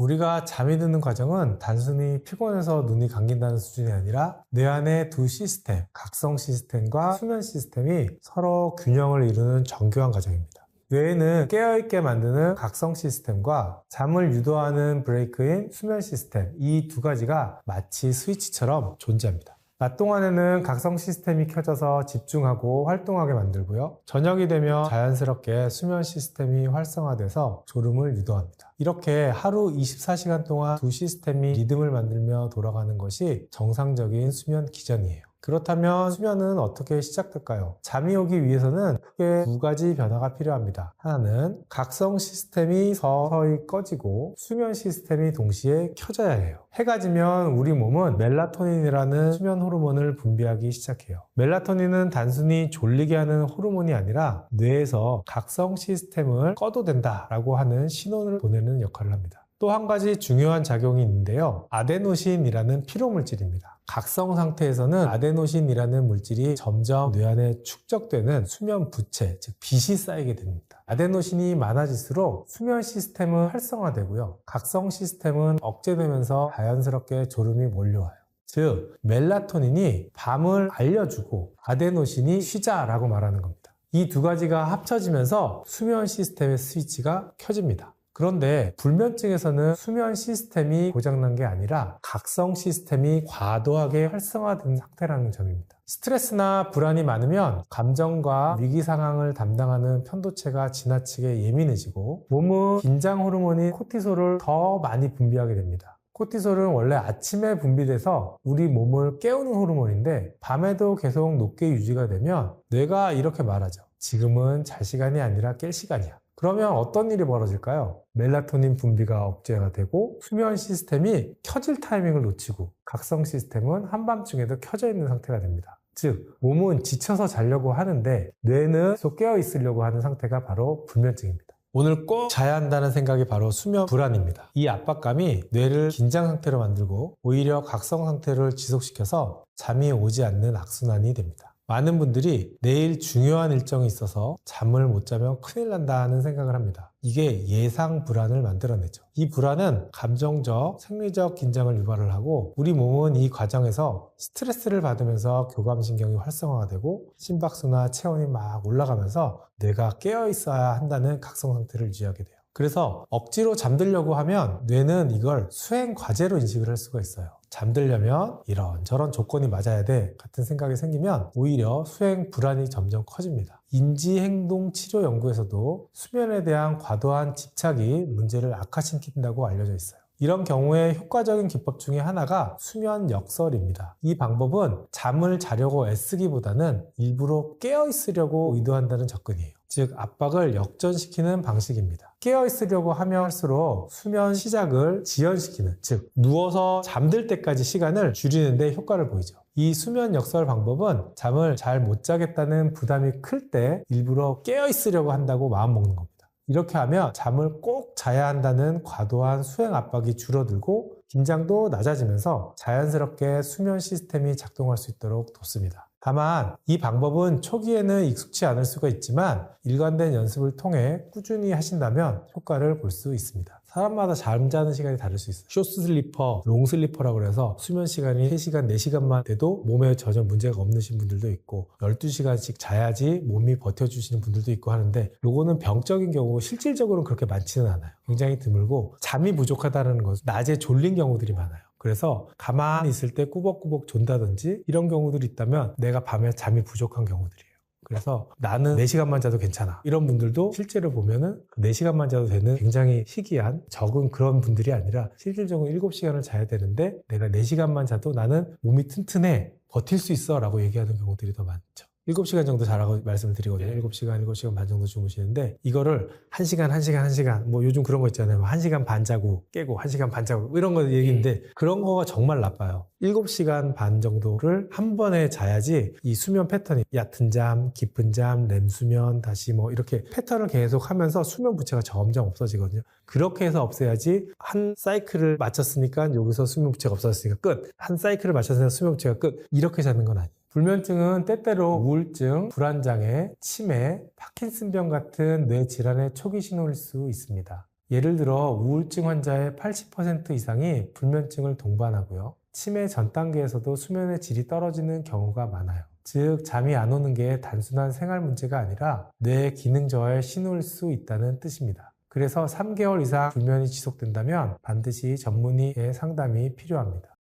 우리가 잠이 드는 과정은 단순히 피곤해서 눈이 감긴다는 수준이 아니라 뇌 안의 두 시스템, 각성 시스템과 수면 시스템이 서로 균형을 이루는 정교한 과정입니다. 뇌에는 깨어있게 만드는 각성 시스템과 잠을 유도하는 브레이크인 수면 시스템, 이 두 가지가 마치 스위치처럼 존재합니다. 낮 동안에는 각성 시스템이 켜져서 집중하고 활동하게 만들고요. 저녁이 되면 자연스럽게 수면 시스템이 활성화돼서 졸음을 유도합니다. 이렇게 하루 24시간 동안 두 시스템이 리듬을 만들며 돌아가는 것이 정상적인 수면 기전이에요. 그렇다면 수면은 어떻게 시작될까요? 잠이 오기 위해서는 크게 두 가지 변화가 필요합니다. 하나는 각성 시스템이 서서히 꺼지고 수면 시스템이 동시에 켜져야 해요. 해가 지면 우리 몸은 멜라토닌이라는 수면 호르몬을 분비하기 시작해요. 멜라토닌은 단순히 졸리게 하는 호르몬이 아니라 뇌에서 각성 시스템을 꺼도 된다라고 하는 신호를 보내는 역할을 합니다. 또 한 가지 중요한 작용이 있는데요. 아데노신이라는 피로물질입니다. 각성 상태에서는 아데노신이라는 물질이 점점 뇌 안에 축적되는 수면 부채, 즉 빛이 쌓이게 됩니다. 아데노신이 많아질수록 수면 시스템은 활성화되고요. 각성 시스템은 억제되면서 자연스럽게 졸음이 몰려와요. 즉, 멜라토닌이 밤을 알려주고 아데노신이 쉬자라고 말하는 겁니다. 이 두 가지가 합쳐지면서 수면 시스템의 스위치가 켜집니다. 그런데 불면증에서는 수면 시스템이 고장난 게 아니라 각성 시스템이 과도하게 활성화된 상태라는 점입니다. 스트레스나 불안이 많으면 감정과 위기 상황을 담당하는 편도체가 지나치게 예민해지고 몸은 긴장 호르몬인 코티솔을 더 많이 분비하게 됩니다. 코티솔은 원래 아침에 분비돼서 우리 몸을 깨우는 호르몬인데 밤에도 계속 높게 유지가 되면 뇌가 이렇게 말하죠. 지금은 잘 시간이 아니라 깰 시간이야. 그러면 어떤 일이 벌어질까요? 멜라토닌 분비가 억제가 되고 수면 시스템이 켜질 타이밍을 놓치고 각성 시스템은 한밤중에도 켜져 있는 상태가 됩니다. 즉, 몸은 지쳐서 자려고 하는데 뇌는 계속 깨어 있으려고 하는 상태가 바로 불면증입니다. 오늘 꼭 자야 한다는 생각이 바로 수면 불안입니다. 이 압박감이 뇌를 긴장 상태로 만들고 오히려 각성 상태를 지속시켜서 잠이 오지 않는 악순환이 됩니다. 많은 분들이 내일 중요한 일정이 있어서 잠을 못 자면 큰일 난다 하는 생각을 합니다. 이게 예상 불안을 만들어내죠. 이 불안은 감정적, 생리적 긴장을 유발을 하고 우리 몸은 이 과정에서 스트레스를 받으면서 교감신경이 활성화가 되고 심박수나 체온이 막 올라가면서 뇌가 깨어 있어야 한다는 각성 상태를 유지하게 돼요. 그래서 억지로 잠들려고 하면 뇌는 이걸 수행 과제로 인식을 할 수가 있어요. 잠들려면 이런저런 조건이 맞아야 돼 같은 생각이 생기면 오히려 수행 불안이 점점 커집니다. 인지행동치료 연구에서도 수면에 대한 과도한 집착이 문제를 악화시킨다고 알려져 있어요. 이런 경우에 효과적인 기법 중에 하나가 수면 역설입니다. 이 방법은 잠을 자려고 애쓰기보다는 일부러 깨어 있으려고 의도한다는 접근이에요. 즉, 압박을 역전시키는 방식입니다. 깨어 있으려고 하면 할수록 수면 시작을 지연시키는, 즉 누워서 잠들 때까지 시간을 줄이는 데 효과를 보이죠. 이 수면 역설 방법은 잠을 잘 못 자겠다는 부담이 클 때 일부러 깨어 있으려고 한다고 마음먹는 겁니다. 이렇게 하면 잠을 꼭 자야 한다는 과도한 수행 압박이 줄어들고 긴장도 낮아지면서 자연스럽게 수면 시스템이 작동할 수 있도록 돕습니다. 다만 이 방법은 초기에는 익숙치 않을 수가 있지만 일관된 연습을 통해 꾸준히 하신다면 효과를 볼 수 있습니다. 사람마다 잠자는 시간이 다를 수 있어요. 숏슬리퍼, 롱슬리퍼라고 해서 수면 시간이 3시간, 4시간만 돼도 몸에 전혀 문제가 없으신 분들도 있고 12시간씩 자야지 몸이 버텨주시는 분들도 있고 하는데 요거는 병적인 경우고 실질적으로는 그렇게 많지는 않아요. 굉장히 드물고 잠이 부족하다는 것은 낮에 졸린 경우들이 많아요. 그래서 가만히 있을 때 꾸벅꾸벅 존다든지 이런 경우들이 있다면 내가 밤에 잠이 부족한 경우들이에요. 그래서 나는 4시간만 자도 괜찮아. 이런 분들도 실제로 보면은 4시간만 자도 되는 굉장히 희귀한 적은 그런 분들이 아니라 실질적으로 7시간을 자야 되는데 내가 4시간만 자도 나는 몸이 튼튼해. 버틸 수 있어 라고 얘기하는 경우들이 더 많죠. 7시간 정도 자라고 말씀을 드리거든요. 7시간, 7시간 반 정도 주무시는데 이거를 1시간 뭐 요즘 그런 거 있잖아요. 1시간 반 자고 깨고 1시간 반 자고 이런 거 얘기인데 그런 거가 정말 나빠요. 7시간 반 정도를 한 번에 자야지 이 수면 패턴이 얕은 잠, 깊은 잠, 렘수면 다시 뭐 이렇게 패턴을 계속 하면서 수면 부채가 점점 없어지거든요. 그렇게 해서 없애야지 한 사이클을 마쳤으니까 여기서 수면 부채가 없어졌으니까 끝. 한 사이클을 마쳤으니까 수면 부채가 끝. 이렇게 자는 건 아니에요. 불면증은 때때로 우울증, 불안장애, 치매, 파킨슨병 같은 뇌 질환의 초기 신호일 수 있습니다. 예를 들어 우울증 환자의 80% 이상이 불면증을 동반하고요. 치매 전 단계에서도 수면의 질이 떨어지는 경우가 많아요. 즉, 잠이 안 오는 게 단순한 생활 문제가 아니라 뇌 기능 저하의 신호일 수 있다는 뜻입니다. 그래서 3개월 이상 불면이 지속된다면 반드시 전문의의 상담이 필요합니다.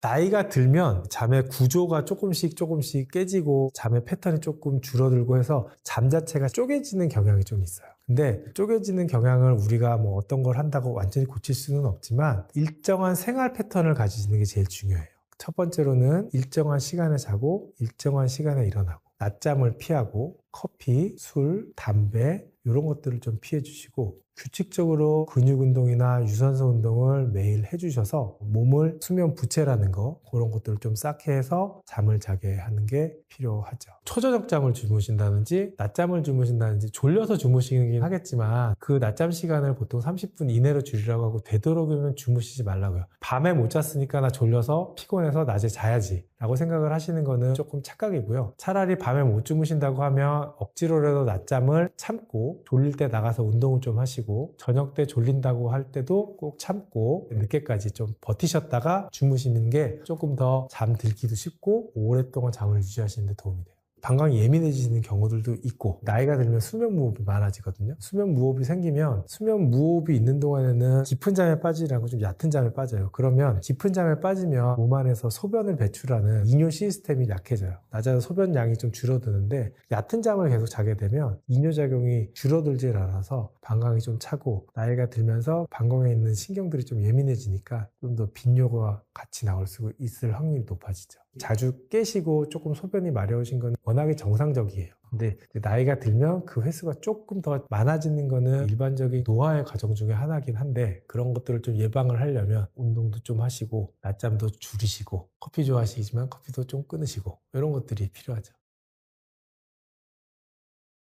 나이가 들면 잠의 구조가 조금씩 깨지고 잠의 패턴이 조금 줄어들고 해서 잠 자체가 쪼개지는 경향이 좀 있어요. 근데 쪼개지는 경향을 우리가 뭐 어떤 걸 한다고 완전히 고칠 수는 없지만 일정한 생활 패턴을 가지시는 게 제일 중요해요. 첫 번째로는 일정한 시간에 자고 일정한 시간에 일어나고 낮잠을 피하고 커피, 술, 담배 이런 것들을 좀 피해 주시고 규칙적으로 근육 운동이나 유산소 운동을 매일 해주셔서 몸을 수면 부채라는 거 그런 것들을 좀 쌓게 해서 잠을 자게 하는 게 필요하죠. 초저녁잠을 주무신다든지 낮잠을 주무신다든지 졸려서 주무시긴 하겠지만 그 낮잠 시간을 보통 30분 이내로 줄이라고 하고 되도록이면 주무시지 말라고요. 밤에 못 잤으니까 나 졸려서 피곤해서 낮에 자야지 라고 생각을 하시는 거는 조금 착각이고요. 차라리 밤에 못 주무신다고 하면 억지로라도 낮잠을 참고 졸릴 때 나가서 운동을 좀 하시고 저녁 때 졸린다고 할 때도 꼭 참고 늦게까지 좀 버티셨다가 주무시는 게 조금 더 잠들기도 쉽고 오랫동안 잠을 유지하시는 데 도움이 돼요. 방광이 예민해지는 경우들도 있고 나이가 들면 수면 무호흡이 많아지거든요. 수면 무호흡이 생기면 수면 무호흡이 있는 동안에는 깊은 잠에 빠지지 않고 좀 얕은 잠에 빠져요. 그러면 깊은 잠에 빠지면 몸 안에서 소변을 배출하는 이뇨 시스템이 약해져요. 낮에는 소변량이 좀 줄어드는데 얕은 잠을 계속 자게 되면 이뇨작용이 줄어들질 않아서 방광이 좀 차고 나이가 들면서 방광에 있는 신경들이 좀 예민해지니까 좀 더 빈뇨가 같이 나올 수 있을 확률이 높아지죠. 자주 깨시고 조금 소변이 마려우신 건 워낙에 정상적이에요. 근데 나이가 들면 그 횟수가 조금 더 많아지는 거는 일반적인 노화의 과정 중에 하나긴 한데 그런 것들을 좀 예방을 하려면 운동도 좀 하시고 낮잠도 줄이시고 커피 좋아하시지만 커피도 좀 끊으시고 이런 것들이 필요하죠.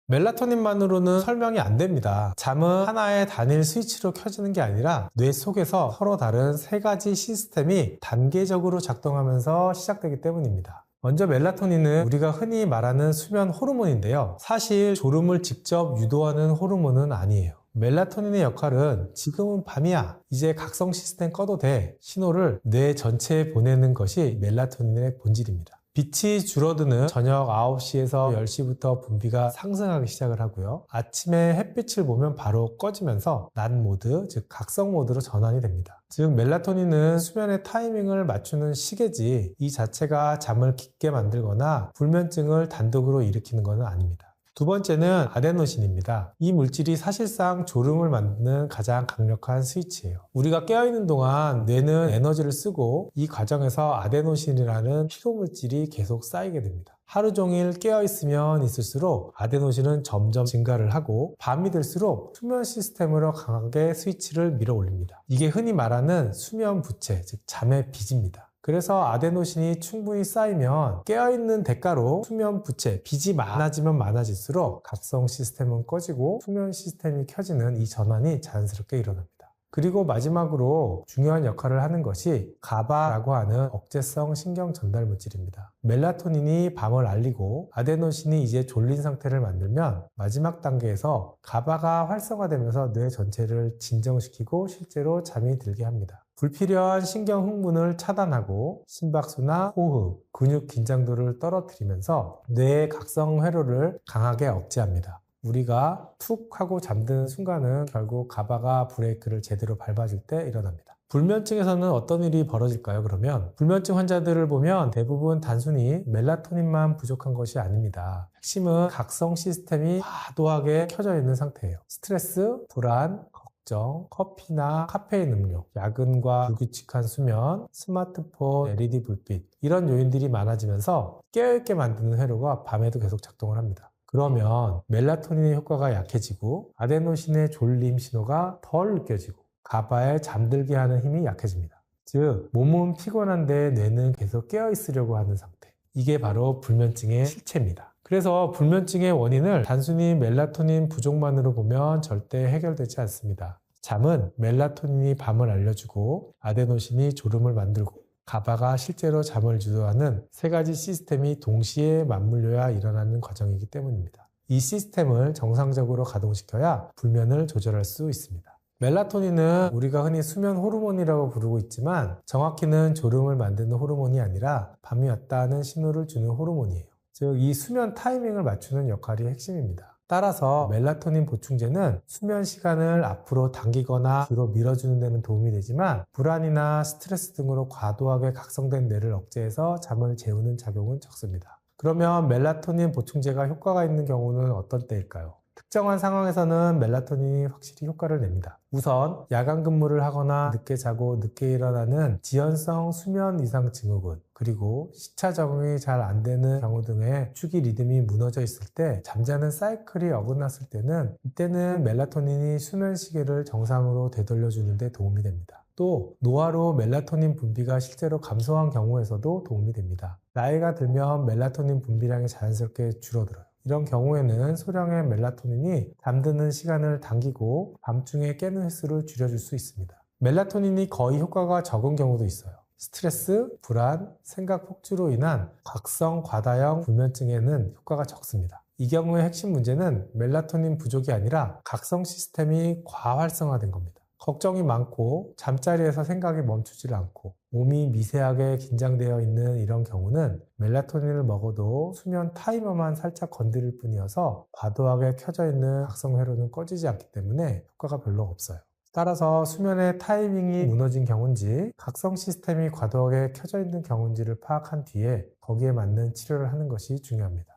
멜라토닌만으로는 설명이 안 됩니다. 잠은 하나의 단일 스위치로 켜지는 게 아니라 뇌 속에서 서로 다른 세 가지 시스템이 단계적으로 작동하면서 시작되기 때문입니다. 먼저 멜라토닌은 우리가 흔히 말하는 수면 호르몬인데요. 사실 졸음을 직접 유도하는 호르몬은 아니에요. 멜라토닌의 역할은 지금은 밤이야, 이제 각성 시스템 꺼도 돼 신호를 뇌 전체에 보내는 것이 멜라토닌의 본질입니다. 빛이 줄어드는 저녁 9시에서 10시부터 분비가 상승하기 시작을 하고요. 아침에 햇빛을 보면 바로 꺼지면서 낮 모드, 즉 각성 모드로 전환이 됩니다. 즉 멜라토닌은 수면의 타이밍을 맞추는 시계지 이 자체가 잠을 깊게 만들거나 불면증을 단독으로 일으키는 것은 아닙니다. 두 번째는 아데노신입니다. 이 물질이 사실상 졸음을 만드는 가장 강력한 스위치예요. 우리가 깨어있는 동안 뇌는 에너지를 쓰고 이 과정에서 아데노신이라는 피로물질이 계속 쌓이게 됩니다. 하루 종일 깨어있으면 있을수록 아데노신은 점점 증가를 하고 밤이 될수록 수면 시스템으로 강하게 스위치를 밀어 올립니다. 이게 흔히 말하는 수면 부채, 즉 잠의 빚입니다. 그래서 아데노신이 충분히 쌓이면 깨어있는 대가로 수면 부채, 빚이 많아지면 많아질수록 각성 시스템은 꺼지고 수면 시스템이 켜지는 이 전환이 자연스럽게 일어납니다. 그리고 마지막으로 중요한 역할을 하는 것이 가바라고 하는 억제성 신경 전달 물질입니다. 멜라토닌이 밤을 알리고 아데노신이 이제 졸린 상태를 만들면 마지막 단계에서 가바가 활성화되면서 뇌 전체를 진정시키고 실제로 잠이 들게 합니다. 불필요한 신경 흥분을 차단하고 심박수나 호흡, 근육 긴장도를 떨어뜨리면서 뇌의 각성 회로를 강하게 억제합니다. 우리가 툭 하고 잠드는 순간은 결국 가바가 브레이크를 제대로 밟아줄 때 일어납니다. 불면증에서는 어떤 일이 벌어질까요? 그러면 불면증 환자들을 보면 대부분 단순히 멜라토닌만 부족한 것이 아닙니다. 핵심은 각성 시스템이 과도하게 켜져 있는 상태예요. 스트레스, 불안, 걱정, 커피나 카페인 음료, 야근과 불규칙한 수면, 스마트폰, LED 불빛 이런 요인들이 많아지면서 깨어있게 만드는 회로가 밤에도 계속 작동을 합니다. 그러면 멜라토닌의 효과가 약해지고 아데노신의 졸림 신호가 덜 느껴지고 가바에 잠들게 하는 힘이 약해집니다. 즉 몸은 피곤한데 뇌는 계속 깨어있으려고 하는 상태. 이게 바로 불면증의 실체입니다. 그래서 불면증의 원인을 단순히 멜라토닌 부족만으로 보면 절대 해결되지 않습니다. 잠은 멜라토닌이 밤을 알려주고 아데노신이 졸음을 만들고 가바가 실제로 잠을 유도하는 세 가지 시스템이 동시에 맞물려야 일어나는 과정이기 때문입니다. 이 시스템을 정상적으로 가동시켜야 불면을 조절할 수 있습니다. 멜라토닌은 우리가 흔히 수면 호르몬이라고 부르고 있지만 정확히는 졸음을 만드는 호르몬이 아니라 밤이 왔다는 신호를 주는 호르몬이에요. 즉, 이 수면 타이밍을 맞추는 역할이 핵심입니다. 따라서 멜라토닌 보충제는 수면 시간을 앞으로 당기거나 뒤로 밀어주는 데는 도움이 되지만 불안이나 스트레스 등으로 과도하게 각성된 뇌를 억제해서 잠을 재우는 작용은 적습니다. 그러면 멜라토닌 보충제가 효과가 있는 경우는 어떤 때일까요? 특정한 상황에서는 멜라토닌이 확실히 효과를 냅니다. 우선 야간 근무를 하거나 늦게 자고 늦게 일어나는 지연성 수면 이상 증후군, 그리고 시차 적응이 잘 안 되는 경우 등의 축이 리듬이 무너져 있을 때, 잠자는 사이클이 어긋났을 때는 이때는 멜라토닌이 수면 시계를 정상으로 되돌려주는 데 도움이 됩니다. 또 노화로 멜라토닌 분비가 실제로 감소한 경우에서도 도움이 됩니다. 나이가 들면 멜라토닌 분비량이 자연스럽게 줄어들어요. 이런 경우에는 소량의 멜라토닌이 잠드는 시간을 당기고 밤중에 깨는 횟수를 줄여줄 수 있습니다. 멜라토닌이 거의 효과가 적은 경우도 있어요. 스트레스, 불안, 생각 폭주로 인한 각성 과다형 불면증에는 효과가 적습니다. 이 경우의 핵심 문제는 멜라토닌 부족이 아니라 각성 시스템이 과활성화된 겁니다. 걱정이 많고 잠자리에서 생각이 멈추질 않고 몸이 미세하게 긴장되어 있는 이런 경우는 멜라토닌을 먹어도 수면 타이머만 살짝 건드릴 뿐이어서 과도하게 켜져 있는 각성 회로는 꺼지지 않기 때문에 효과가 별로 없어요. 따라서 수면의 타이밍이 무너진 경우인지 각성 시스템이 과도하게 켜져 있는 경우인지를 파악한 뒤에 거기에 맞는 치료를 하는 것이 중요합니다.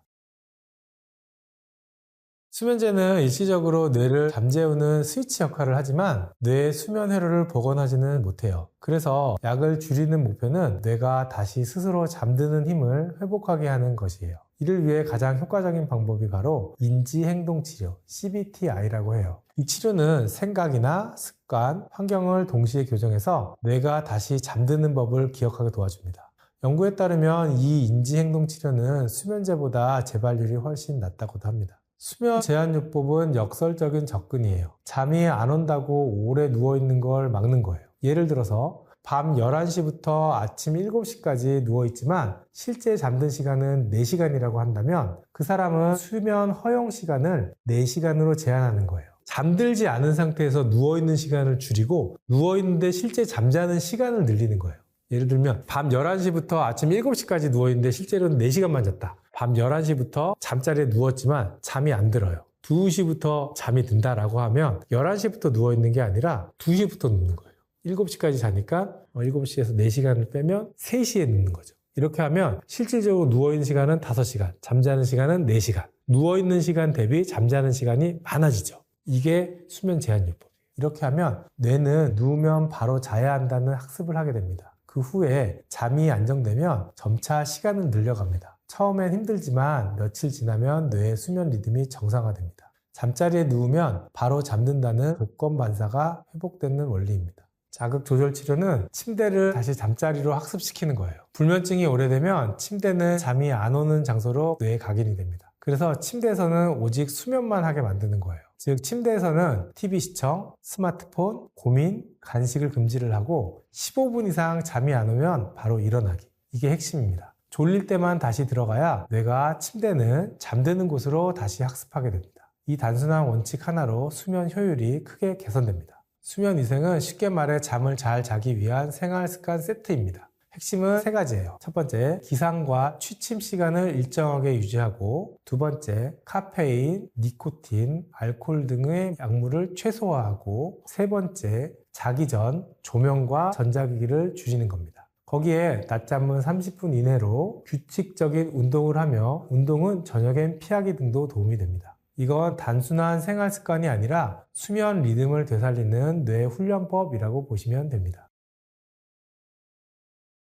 수면제는 일시적으로 뇌를 잠재우는 스위치 역할을 하지만 뇌의 수면 회로를 복원하지는 못해요. 그래서 약을 줄이는 목표는 뇌가 다시 스스로 잠드는 힘을 회복하게 하는 것이에요. 이를 위해 가장 효과적인 방법이 바로 인지행동치료, CBTI라고 해요. 이 치료는 생각이나 습관, 환경을 동시에 교정해서 뇌가 다시 잠드는 법을 기억하게 도와줍니다. 연구에 따르면 이 인지행동치료는 수면제보다 재발률이 훨씬 낮다고도 합니다. 수면 제한요법은 역설적인 접근이에요. 잠이 안 온다고 오래 누워있는 걸 막는 거예요. 예를 들어서 밤 11시부터 아침 7시까지 누워있지만 실제 잠든 시간은 4시간이라고 한다면 그 사람은 수면 허용 시간을 4시간으로 제한하는 거예요. 잠들지 않은 상태에서 누워있는 시간을 줄이고 누워있는데 실제 잠자는 시간을 늘리는 거예요. 예를 들면 밤 11시부터 아침 7시까지 누워있는데 실제로는 4시간만 잤다. 밤 11시부터 잠자리에 누웠지만 잠이 안 들어요. 2시부터 잠이 든다라고 하면 11시부터 누워있는 게 아니라 2시부터 눕는 거예요. 7시까지 자니까 7시에서 4시간을 빼면 3시에 눕는 거죠. 이렇게 하면 실질적으로 누워있는 시간은 5시간, 잠자는 시간은 4시간. 누워있는 시간 대비 잠자는 시간이 많아지죠. 이게 수면 제한요법이에요. 이렇게 하면 뇌는 누우면 바로 자야 한다는 학습을 하게 됩니다. 그 후에 잠이 안정되면 점차 시간은 늘려갑니다. 처음엔 힘들지만 며칠 지나면 뇌의 수면 리듬이 정상화됩니다. 잠자리에 누우면 바로 잠든다는 조건 반사가 회복되는 원리입니다. 자극 조절 치료는 침대를 다시 잠자리로 학습시키는 거예요. 불면증이 오래되면 침대는 잠이 안 오는 장소로 뇌에 각인이 됩니다. 그래서 침대에서는 오직 수면만 하게 만드는 거예요. 즉 침대에서는 TV 시청, 스마트폰, 고민, 간식을 금지를 하고 15분 이상 잠이 안 오면 바로 일어나기. 이게 핵심입니다. 졸릴 때만 다시 들어가야 뇌가 침대는 잠드는 곳으로 다시 학습하게 됩니다. 이 단순한 원칙 하나로 수면 효율이 크게 개선됩니다. 수면 위생은 쉽게 말해 잠을 잘 자기 위한 생활 습관 세트입니다. 핵심은 3가지예요. 첫 번째, 기상과 취침 시간을 일정하게 유지하고, 두 번째, 카페인, 니코틴, 알코올 등의 약물을 최소화하고, 세 번째, 자기 전 조명과 전자기기를 줄이는 겁니다. 거기에 낮잠은 30분 이내로 규칙적인 운동을 하며 운동은 저녁엔 피하기 등도 도움이 됩니다. 이건 단순한 생활 습관이 아니라 수면 리듬을 되살리는 뇌 훈련법이라고 보시면 됩니다.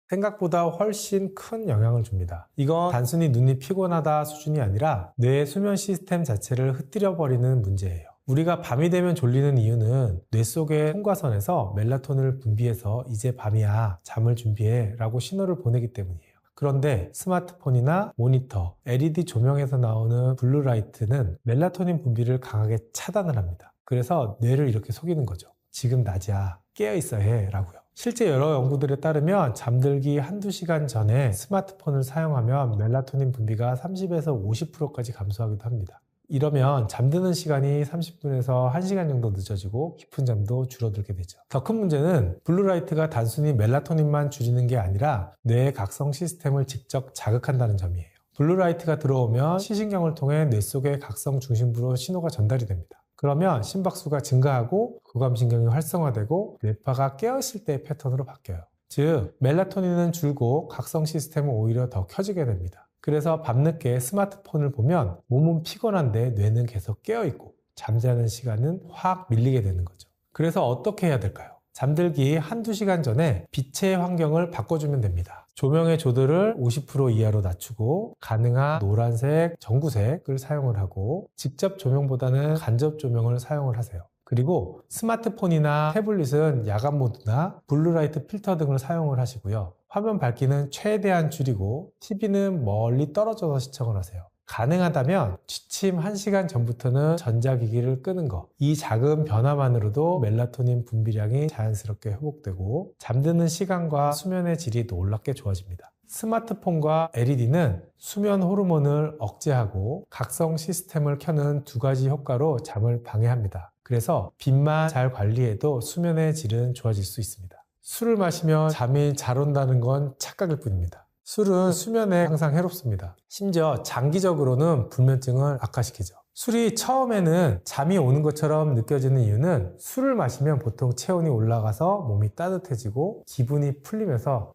생각보다 훨씬 큰 영향을 줍니다. 이건 단순히 눈이 피곤하다 수준이 아니라 뇌의 수면 시스템 자체를 흐트려버리는 문제예요. 우리가 밤이 되면 졸리는 이유는 뇌 속의 통과선에서 멜라토닌을 분비해서 이제 밤이야, 잠을 준비해 라고 신호를 보내기 때문이에요. 그런데 스마트폰이나 모니터, LED 조명에서 나오는 블루라이트는 멜라토닌 분비를 강하게 차단을 합니다. 그래서 뇌를 이렇게 속이는 거죠. 지금 낮이야, 깨어있어야 해 라고요. 실제 여러 연구들에 따르면 잠들기 한두 시간 전에 스마트폰을 사용하면 멜라토닌 분비가 30에서 50%까지 감소하기도 합니다. 이러면 잠드는 시간이 30분에서 1시간 정도 늦어지고 깊은 잠도 줄어들게 되죠. 더 큰 문제는 블루라이트가 단순히 멜라토닌만 줄이는 게 아니라 뇌의 각성 시스템을 직접 자극한다는 점이에요. 블루라이트가 들어오면 시신경을 통해 뇌 속의 각성 중심부로 신호가 전달이 됩니다. 그러면 심박수가 증가하고 교감신경이 활성화되고 뇌파가 깨어있을 때의 패턴으로 바뀌어요. 즉, 멜라토닌은 줄고 각성 시스템은 오히려 더 켜지게 됩니다. 그래서 밤늦게 스마트폰을 보면 몸은 피곤한데 뇌는 계속 깨어있고 잠자는 시간은 확 밀리게 되는 거죠. 그래서 어떻게 해야 될까요? 잠들기 한두 시간 전에 빛의 환경을 바꿔주면 됩니다. 조명의 조도를 50% 이하로 낮추고 가능한 노란색, 전구색을 사용을 하고 직접 조명보다는 간접 조명을 사용을 하세요. 그리고 스마트폰이나 태블릿은 야간 모드나 블루라이트 필터 등을 사용을 하시고요. 화면 밝기는 최대한 줄이고 TV는 멀리 떨어져서 시청을 하세요. 가능하다면 취침 1시간 전부터는 전자기기를 끄는 것. 이 작은 변화만으로도 멜라토닌 분비량이 자연스럽게 회복되고 잠드는 시간과 수면의 질이 놀랍게 좋아집니다. 스마트폰과 LED는 수면 호르몬을 억제하고 각성 시스템을 켜는 두 가지 효과로 잠을 방해합니다. 그래서 빛만 잘 관리해도 수면의 질은 좋아질 수 있습니다. 술을 마시면 잠이 잘 온다는 건 착각일 뿐입니다. 술은 수면에 항상 해롭습니다. 심지어 장기적으로는 불면증을 악화시키죠. 술이 처음에는 잠이 오는 것처럼 느껴지는 이유는 술을 마시면 보통 체온이 올라가서 몸이 따뜻해지고 기분이 풀리면서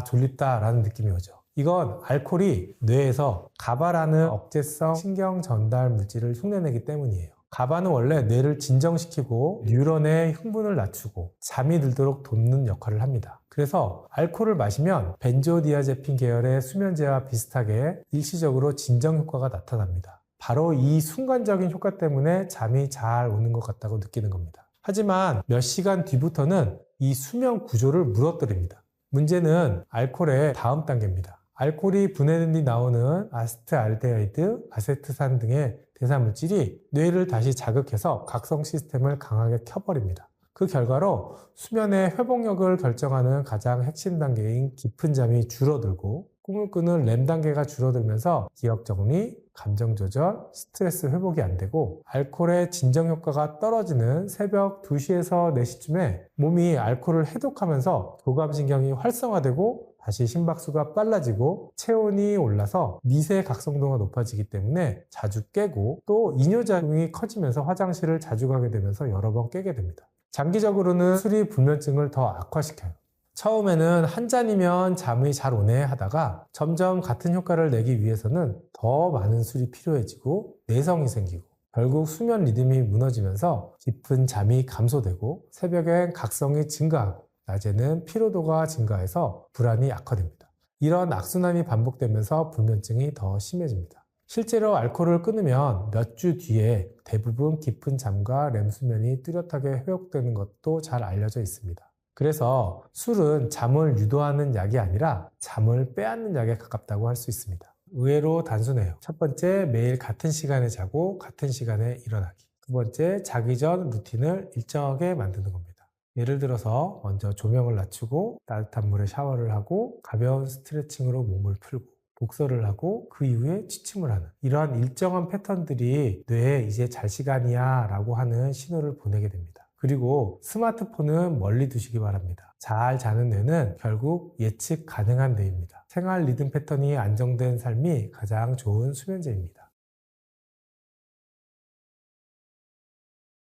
졸립다 라는 느낌이 오죠. 이건 알코올이 뇌에서 가바라는 억제성 신경 전달 물질을 흉내내기 때문이에요. 가바는 원래 뇌를 진정시키고 뉴런의 흥분을 낮추고 잠이 들도록 돕는 역할을 합니다. 그래서 알코올을 마시면 벤조디아제핀 계열의 수면제와 비슷하게 일시적으로 진정 효과가 나타납니다. 바로 이 순간적인 효과 때문에 잠이 잘 오는 것 같다고 느끼는 겁니다. 하지만 몇 시간 뒤부터는 이 수면 구조를 무너뜨립니다. 문제는 알코올의 다음 단계입니다. 알코올이 분해된 뒤 나오는 아세트알데히드, 아세트산 등의 대사물질이 뇌를 다시 자극해서 각성 시스템을 강하게 켜버립니다. 그 결과로 수면의 회복력을 결정하는 가장 핵심 단계인 깊은 잠이 줄어들고 꿈을 꾸는 렘 단계가 줄어들면서 기억 정리, 감정 조절, 스트레스 회복이 안 되고 알코올의 진정 효과가 떨어지는 새벽 2시에서 4시쯤에 몸이 알코올을 해독하면서 교감신경이 활성화되고 다시 심박수가 빨라지고 체온이 올라서 미세 각성도가 높아지기 때문에 자주 깨고 또 이뇨작용이 커지면서 화장실을 자주 가게 되면서 여러 번 깨게 됩니다. 장기적으로는 술이 불면증을 더 악화시켜요. 처음에는 한 잔이면 잠이 잘 오네 하다가 점점 같은 효과를 내기 위해서는 더 많은 술이 필요해지고 내성이 생기고 결국 수면 리듬이 무너지면서 깊은 잠이 감소되고 새벽엔 각성이 증가하고 낮에는 피로도가 증가해서 불안이 악화됩니다. 이런 악순환이 반복되면서 불면증이 더 심해집니다. 실제로 알코올을 끊으면 몇 주 뒤에 대부분 깊은 잠과 렘 수면이 뚜렷하게 회복되는 것도 잘 알려져 있습니다. 그래서 술은 잠을 유도하는 약이 아니라 잠을 빼앗는 약에 가깝다고 할 수 있습니다. 의외로 단순해요. 첫 번째, 매일 같은 시간에 자고 같은 시간에 일어나기. 두 번째, 자기 전 루틴을 일정하게 만드는 겁니다. 예를 들어서 먼저 조명을 낮추고 따뜻한 물에 샤워를 하고 가벼운 스트레칭으로 몸을 풀고 복서를 하고 그 이후에 취침을 하는 이러한 일정한 패턴들이 뇌에 이제 잘 시간이야 라고 하는 신호를 보내게 됩니다. 그리고 스마트폰은 멀리 두시기 바랍니다. 잘 자는 뇌는 결국 예측 가능한 뇌입니다. 생활 리듬 패턴이 안정된 삶이 가장 좋은 수면제입니다.